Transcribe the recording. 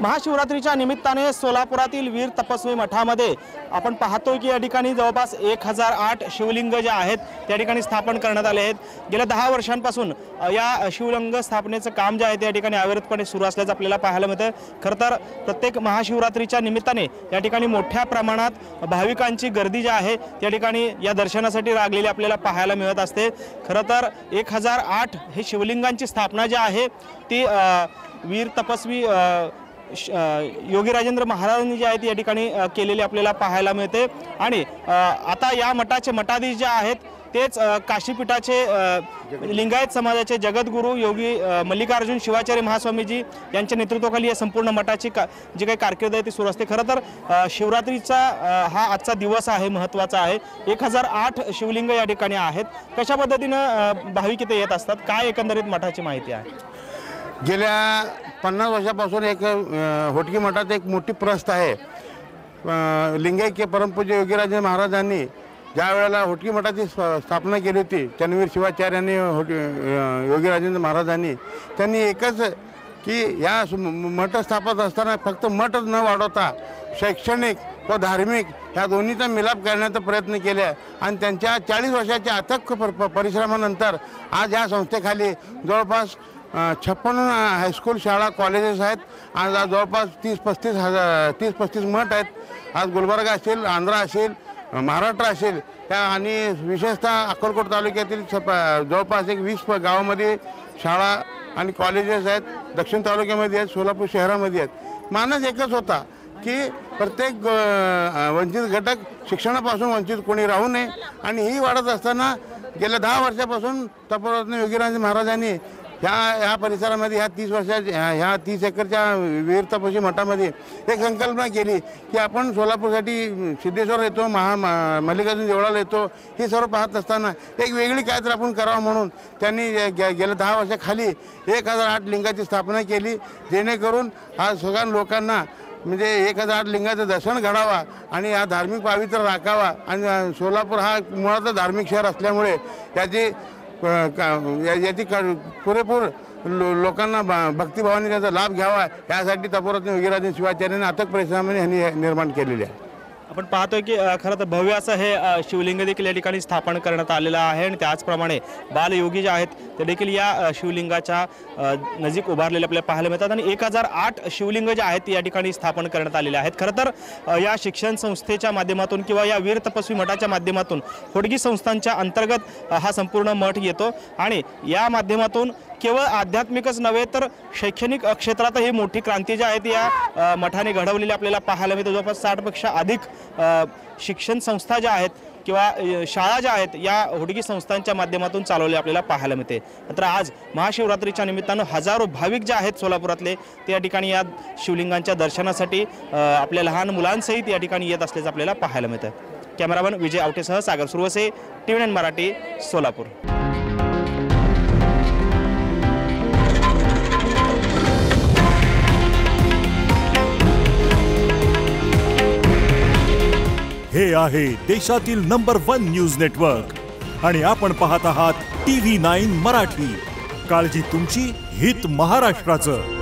महाशिवरात्रीच्या निमित्ताने सोलापुरातील वीर तपस्वी मठामध्ये आपण पाहतोय की या ठिकाणी जवळपास 1008 शिवलिंग जे आहेत त्या ठिकाणी स्थापन करण्यात आले आहेत। गेल्या 10 वर्षांपासून या शिवलिंग स्थापनेचं काम जे आहे त्या ठिकाणी अविरतपणे सुरू असल्याचं आपल्याला पाहायला मिळतं। खरं तर प्रत्येक महाशिवरात्रीच्या निमित्ताने या ठिकाणी मोठ्या प्रमाणात भाविकांची गर्दी जी आहे त्या ठिकाणी या दर्शनासाठी लागलेली आपल्याला पाहायला मिळत असते। खरं तर 1008 हे शिवलिंगांची स्थापना जी आहे ती वीर तपस्वी योगी राजेंद्र महाराजांनी जी आहे ती या ठिकाणी केलेली आपल्याला पाहायला मिळते। आणि आता या मठाचे मठाधीश जे आहेत तेच काशीपीठाचे लिंगायत समाजाचे जगद्गुरू योगी मल्लिकार्जुन शिवाचार्य महास्वामीजी यांच्या नेतृत्वाखाली या संपूर्ण मठाची जी काही कारकीर्द आहे ती सुरू असते। खरं तर शिवरात्रीचा हा आजचा दिवस आहे, महत्त्वाचा आहे। 1008 शिवलिंग या ठिकाणी आहेत। कशा पद्धतीनं भाविक इथे येत असतात, काय एकंदरीत मठाची माहिती आहे? गेल्या 50 वर्षापासून एक होटकी मठात एक मोठी प्रस्थ आहे। लिंगायत परमपूज्य योगीराज महाराजांनी ज्या वेळेला होटकी मठाची स्थापना केली होती चन्नवीर शिवाचार्यांनी योगीराजेंद्र महाराजांनी, त्यांनी एकच की या मठ स्थापत असताना फक्त मठच न वाढवता शैक्षणिक व धार्मिक ह्या दोन्हीचा मिलाप करण्याचा प्रयत्न केला आणि त्यांच्या 40 वर्षाच्या अथक परिश्रमानंतर आज या संस्थेखाली जवळपास 56 हायस्कूल शाळा कॉलेजेस आहेत। आज जवळपास 30-35 मठ आहेत। आज गुलबर्गा असेल, आंध्रा असेल, महाराष्ट्र असेल त्या आणि विशेषतः अक्कलकोट तालुक्यातील जवळपास 20 गावामध्ये शाळा आणि कॉलेजेस आहेत। दक्षिण तालुक्यामध्ये आहेत, सोलापूर शहरामध्ये आहेत। मानस एकच होता की प्रत्येक वंचित घटक शिक्षणापासून वंचित कोणी राहू नये आणि ही वाढत असताना गेल्या 10 वर्षापासून तपोरत्न योगीराज महाराजांनी ह्या परिसरामध्ये ह्या 30 एकरच्या वीर तपस्वी मठामध्ये एक संकल्पना केली की आपण सोलापूरसाठी सिद्धेश्वर येतो, मल्लिकार्जुन देवळाला येतो, हे सर्व पाहत असताना एक वेगळी काहीतरी आपण करावं म्हणून त्यांनी गेल्या 10 वर्षाखाली 1008 लिंगाची स्थापना केली, जेणेकरून आज सगळ्या लोकांना म्हणजे 1008 लिंगाचं दर्शन घडावा आणि हा धार्मिक पावित्र्य राखावा। आणि सोलापूर हा मुळातच धार्मिक शहर असल्यामुळे याची पुरेपूर लोकांना भक्तिभावाने त्याचा लाभ घ्यावा यासाठी तपोरत्न योगीराज शिवाचार्यांनी अथक परिश्रमाने यांनी निर्माण केलेले आहे। आपण पाहतोय की खरं तर भव्य असं हे शिवलिंग देखील या ठिकाणी स्थापन करण्यात आलेलं आहे आणि त्याचप्रमाणे बालयोगी जे आहेत ते देखील या शिवलिंगाच्या नजीक उभारलेले आपल्याला पाहायला मिळतात आणि 1008 शिवलिंग जे आहेत या ठिकाणी स्थापन करण्यात आलेले आहेत। खरं तर या शिक्षण संस्थेच्या माध्यमातून किंवा या वीर तपस्वी मठाच्या माध्यमातून होडगी संस्थांच्या अंतर्गत हा संपूर्ण मठ येतो आणि या माध्यमातून केवळ आध्यात्मिकच नव्हे तर शैक्षणिक क्षेत्रातही मोठी क्रांती जी आहे ती या मठाने घडवलेली आपल्याला पाहायला मिळते। जवळपास 60 पेक्षा अधिक शिक्षण संस्था ज्या आहेत किंवा शाळा ज्या आहेत या होडगी संस्थांच्या माध्यमातून चालवले आपल्याला पाहायला मिळते। मात्र आज महाशिवरात्रीच्या निमित्तानं हजारो भाविक जे आहेत सोलापुरातले ते या ठिकाणी या शिवलिंगांच्या दर्शनासाठी आपल्या लहान मुलांसहित या ठिकाणी येत असल्याचं आपल्याला पाहायला मिळतं। कॅमेरामन विजय आवटेसह सागर सुरवसे, TV9 मराठी, सोलापूर। हे आहे देशातील नंबर 1 न्यूज नेटवर्क आणि आपण पाहत आहात TV9 मराठी। काळजी तुमची, हित महाराष्ट्राचं।